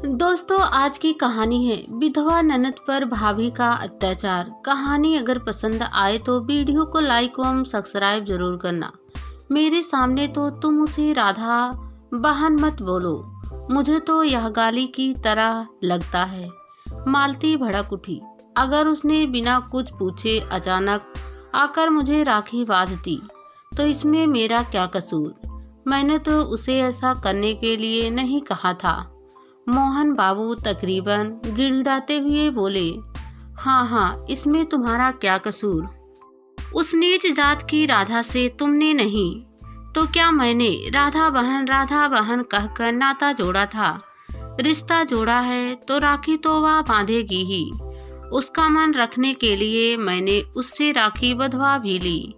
दोस्तों, आज की कहानी है विधवा ननद पर भाभी का अत्याचार। कहानी अगर पसंद आए तो वीडियो को लाइक एवं सब्सक्राइब जरूर करना। मेरे सामने तो तुम उसे राधा बहन मत बोलो, मुझे तो यह गाली की तरह लगता है। मालती भड़क उठी। अगर उसने बिना कुछ पूछे अचानक आकर मुझे राखी बांधती तो इसमें मेरा क्या कसूर? मैंने तो उसे ऐसा करने के लिए नहीं कहा था। मोहन बाबू तकरीबन गिड़गिड़ाते हुए बोले, हाँ, इसमें तुम्हारा क्या कसूर? उस नीच जात की राधा से तुमने नहीं तो क्या मैंने राधा बहन कहकर नाता जोड़ा था। रिश्ता जोड़ा है तो राखी तो वह बांधेगी ही। उसका मन रखने के लिए मैंने उससे राखी बंधवा भी ली।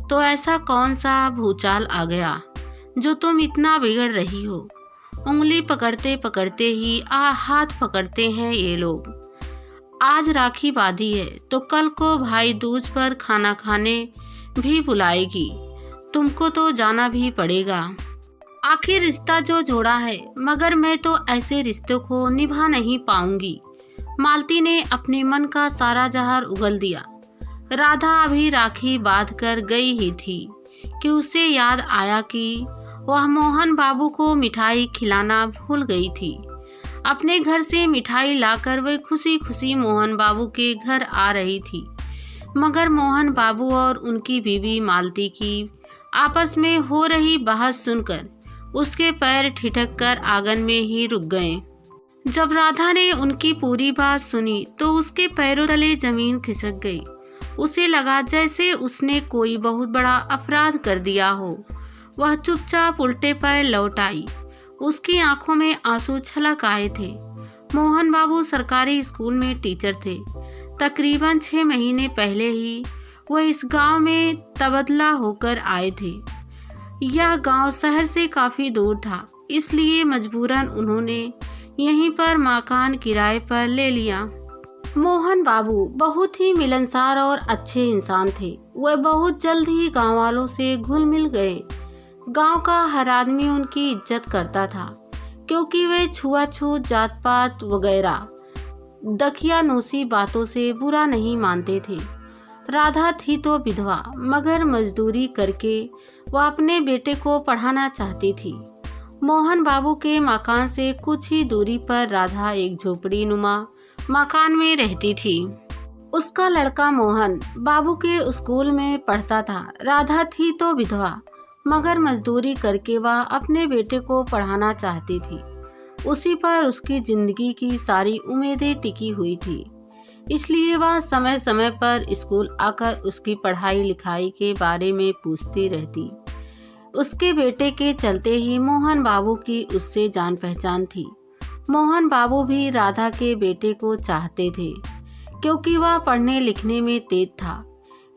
तो ऐसा कौन सा भूचाल आ गया जो तुम इतना बिगड़ रही हो? उंगली पकड़ते पकड़ते ही हाथ पकड़ते हैं ये लोग। आज राखी बांधी है तो कल को भाई दूज पर खाना खाने भी बुलाएगी। तुमको तो जाना भी पड़ेगा। आखिर रिश्ता जो जोड़ा है, मगर मैं तो ऐसे रिश्तों को निभा नहीं पाऊंगी। मालती ने अपने मन का सारा जहर उगल दिया। राधा अभी राखी बांध कर गई ही थी कि उसे याद आया कि वह मोहन बाबू को मिठाई खिलाना भूल गई थी। अपने घर से मिठाई लाकर वह खुशी खुशी मोहन बाबू के घर आ रही थी, मगर मोहन बाबू और उनकी बीवी मालती की आपस में हो रही बहस सुनकर उसके पैर ठिठक कर आंगन में ही रुक गए। जब राधा ने उनकी पूरी बात सुनी तो उसके पैरों तले जमीन खिसक गई। उसे लगा जैसे उसने कोई बहुत बड़ा अपराध कर दिया हो। वह चुपचाप उल्टे पैर लौट आई। उसकी आंखों में आंसू छलक आए थे। मोहन बाबू सरकारी स्कूल में टीचर थे। तकरीबन 6 महीने पहले ही वह इस गांव में तबादला होकर आए थे। यह गांव शहर से काफ़ी दूर था, इसलिए मजबूरन उन्होंने यहीं पर मकान किराए पर ले लिया। मोहन बाबू बहुत ही मिलनसार और अच्छे इंसान थे। वह बहुत जल्द ही गाँव वालों से घुल मिल गए। गांव का हर आदमी उनकी इज्जत करता था, क्योंकि वे छुआछूत, जात पात वगैरह दकियानूसी बातों से बुरा नहीं मानते थे। राधा थी तो विधवा, मगर मजदूरी करके वह अपने बेटे को पढ़ाना चाहती थी। मोहन बाबू के मकान से कुछ ही दूरी पर राधा एक झोपड़ी नुमा मकान में रहती थी। उसका लड़का मोहन बाबू के स्कूल में पढ़ता था। राधा थी तो विधवा, मगर मजदूरी करके वह अपने बेटे को पढ़ाना चाहती थी। उसी पर उसकी जिंदगी की सारी उम्मीदें टिकी हुई थी, इसलिए वह समय समय पर स्कूल आकर उसकी पढ़ाई लिखाई के बारे में पूछती रहती। उसके बेटे के चलते ही मोहन बाबू की उससे जान पहचान थी। मोहन बाबू भी राधा के बेटे को चाहते थे, क्योंकि वह पढ़ने लिखने में तेज था,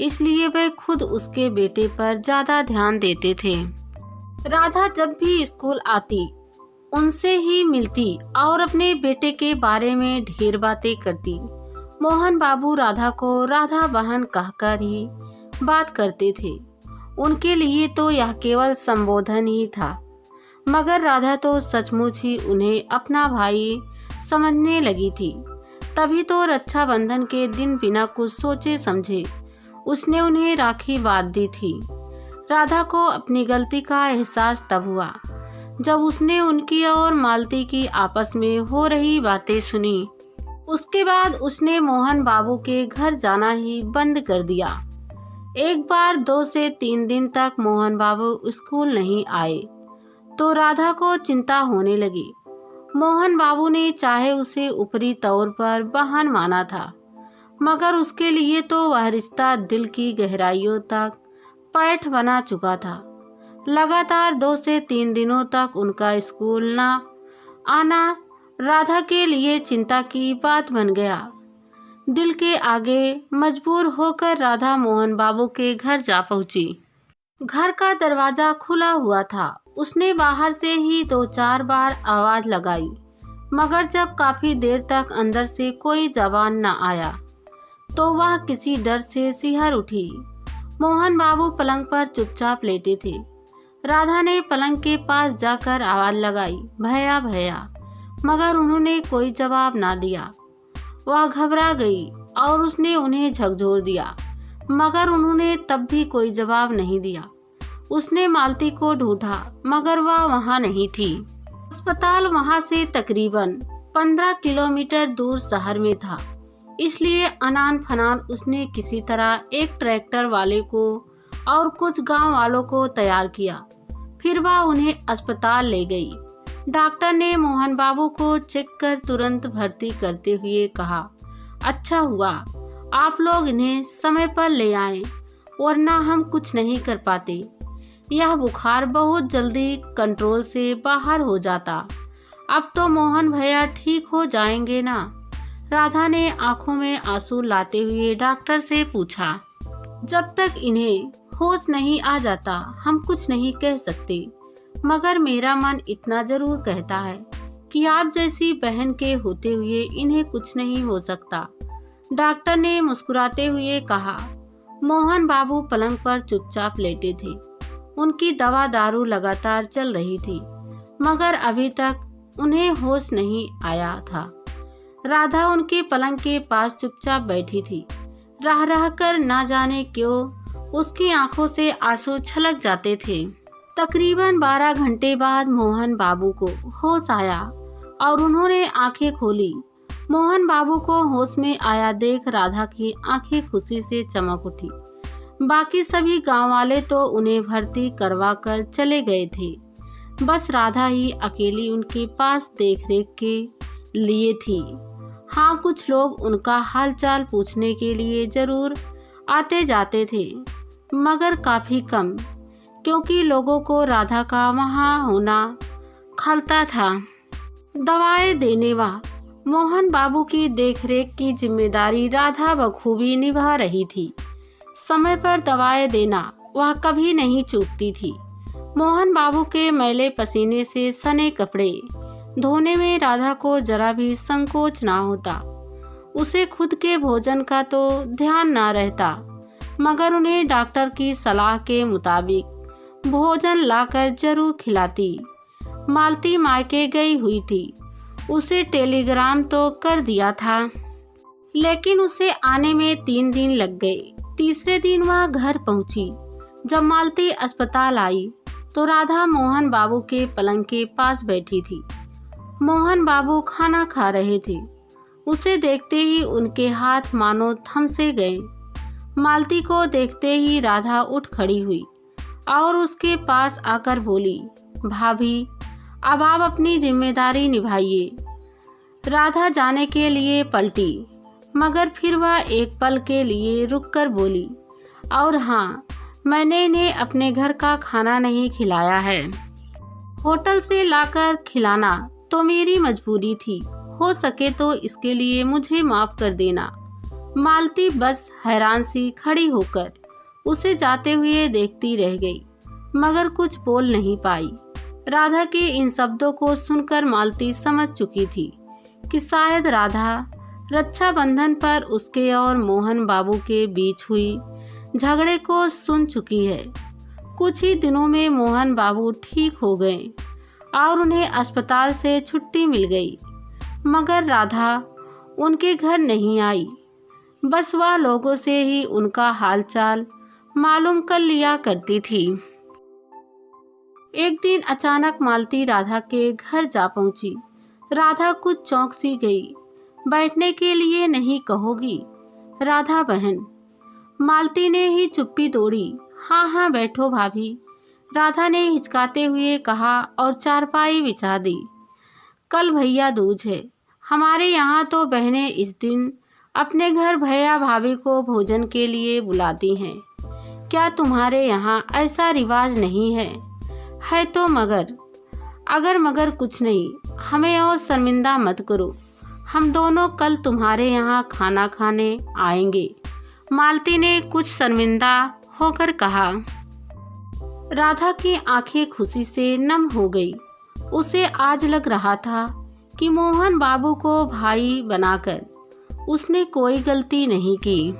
इसलिए वे खुद उसके बेटे पर ज्यादा ध्यान देते थे। राधा जब भी स्कूल आती उनसे ही मिलती और अपने बेटे के बारे में ढेर बातें करती। मोहन बाबू राधा को राधा बहन कहकर ही बात करते थे। उनके लिए तो यह केवल संबोधन ही था, मगर राधा तो सचमुच ही उन्हें अपना भाई समझने लगी थी। तभी तो रक्षाबंधन के दिन बिना कुछ सोचे समझे उसने उन्हें राखी बांध दी थी। राधा को अपनी गलती का एहसास तब हुआ जब उसने उनकी और मालती की आपस में हो रही बातें सुनी। उसके बाद उसने मोहन बाबू के घर जाना ही बंद कर दिया। एक बार 2 से 3 दिन तक मोहन बाबू स्कूल नहीं आए तो राधा को चिंता होने लगी। मोहन बाबू ने चाहे उसे ऊपरी तौर पर बहन माना था, मगर उसके लिए तो वह रिश्ता दिल की गहराइयों तक पैठ बना चुका था। लगातार 2 से 3 दिनों तक उनका स्कूल न आना राधा के लिए चिंता की बात बन गया। दिल के आगे मजबूर होकर राधा मोहन बाबू के घर जा पहुंची। घर का दरवाजा खुला हुआ था। उसने बाहर से ही 2-4 बार आवाज लगाई, मगर जब काफी देर तक अंदर से कोई जवाब न आया तो वह किसी डर से सिहर उठी। मोहन बाबू पलंग पर चुपचाप लेटे थे। राधा ने पलंग के पास जाकर आवाज लगाई, भैया भैया। मगर उन्होंने कोई जवाब ना दिया। वह घबरा गई और उसने उन्हें झकझोर दिया, मगर उन्होंने तब भी कोई जवाब नहीं दिया। उसने मालती को ढूंढा, मगर वह वहाँ नहीं थी। अस्पताल वहाँ से तकरीबन 15 किलोमीटर दूर शहर में था, इसलिए अनान फनान उसने किसी तरह एक ट्रैक्टर वाले को और कुछ गांव वालों को तैयार किया। फिर वह उन्हें अस्पताल ले गई। डॉक्टर ने मोहन बाबू को चेक कर तुरंत भर्ती करते हुए कहा, अच्छा हुआ आप लोग इन्हें समय पर ले आए, वरना हम कुछ नहीं कर पाते। यह बुखार बहुत जल्दी कंट्रोल से बाहर हो जाता। अब तो मोहन भैया ठीक हो जाएंगे ना? राधा ने आंखों में आंसू लाते हुए डॉक्टर से पूछा। जब तक इन्हें होश नहीं आ जाता हम कुछ नहीं कह सकते, मगर मेरा मन इतना जरूर कहता है कि आप जैसी बहन के होते हुए इन्हें कुछ नहीं हो सकता, डॉक्टर ने मुस्कुराते हुए कहा। मोहन बाबू पलंग पर चुपचाप लेटे थे। उनकी दवा दारू लगातार चल रही थी, मगर अभी तक उन्हें होश नहीं आया था। राधा उनके पलंग के पास चुपचाप बैठी थी। रह रह कर ना जाने क्यों उसकी आंखों से आंसू छलक जाते थे। तकरीबन 12 घंटे बाद मोहन बाबू को होश आया और उन्होंने आंखें खोली। मोहन बाबू को होश में आया देख राधा की आंखें खुशी से चमक उठी। बाकी सभी गांव वाले तो उन्हें भर्ती करवा कर चले गए थे, बस राधा ही अकेली उनके पास देखरेख के लिए थी। हाँ, कुछ लोग उनका हालचाल पूछने के लिए जरूर आते जाते थे, मगर काफी कम, क्योंकि लोगों को राधा का वहाँ होना खलता था। दवाएं देने व मोहन बाबू की देखरेख की जिम्मेदारी राधा बखूबी निभा रही थी। समय पर दवाएं देना वह कभी नहीं चूकती थी। मोहन बाबू के मैले पसीने से सने कपड़े धोने में राधा को जरा भी संकोच ना होता। उसे खुद के भोजन का तो ध्यान ना रहता, मगर उन्हें डॉक्टर की सलाह के मुताबिक भोजन लाकर जरूर खिलाती। मालती मायके गई हुई थी, उसे टेलीग्राम तो कर दिया था, लेकिन उसे आने में 3 दिन लग गए। तीसरे दिन वह घर पहुंची। जब मालती अस्पताल आई तो राधा मोहन बाबू के पलंग के पास बैठी थी। मोहन बाबू खाना खा रहे थे। उसे देखते ही उनके हाथ मानो थम से गए। मालती को देखते ही राधा उठ खड़ी हुई और उसके पास आकर बोली, भाभी अब आप अपनी जिम्मेदारी निभाइए। राधा जाने के लिए पलटी, मगर फिर वह एक पल के लिए रुककर बोली, और हाँ, मैंने इन्हें अपने घर का खाना नहीं खिलाया है। होटल से लाकर खिलाना तो मेरी मजबूरी थी, हो सके तो इसके लिए मुझे माफ कर देना। मालती बस हैरान सी खड़ी होकर उसे जाते हुए देखती रह गई, मगर कुछ बोल नहीं पाई। राधा के इन शब्दों को सुनकर मालती समझ चुकी थी कि शायद राधा रक्षाबंधन पर उसके और मोहन बाबू के बीच हुई झगड़े को सुन चुकी है। कुछ ही दिनों में मोहन बाबू ठीक हो गए और उन्हें अस्पताल से छुट्टी मिल गई, मगर राधा उनके घर नहीं आई। बस वह लोगों से ही उनका हालचाल मालूम कर लिया करती थी। एक दिन अचानक मालती राधा के घर जा पहुंची। राधा कुछ चौंक सी गई। बैठने के लिए नहीं कहोगी राधा बहन? मालती ने ही चुप्पी तोड़ी। हाँ हाँ बैठो भाभी, राधा ने हिचकाते हुए कहा और चारपाई बिछा दी। कल भैया दूज है, हमारे यहाँ तो बहनें इस दिन अपने घर भैया भाभी को भोजन के लिए बुलाती हैं। क्या तुम्हारे यहाँ ऐसा रिवाज नहीं है? है तो मगर कुछ नहीं, हमें और शर्मिंदा मत करो। हम दोनों कल तुम्हारे यहाँ खाना खाने आएंगे, मालती ने कुछ शर्मिंदा होकर कहा। राधा की आंखें खुशी से नम हो गई। उसे आज लग रहा था कि मोहन बाबू को भाई बनाकर उसने कोई गलती नहीं की।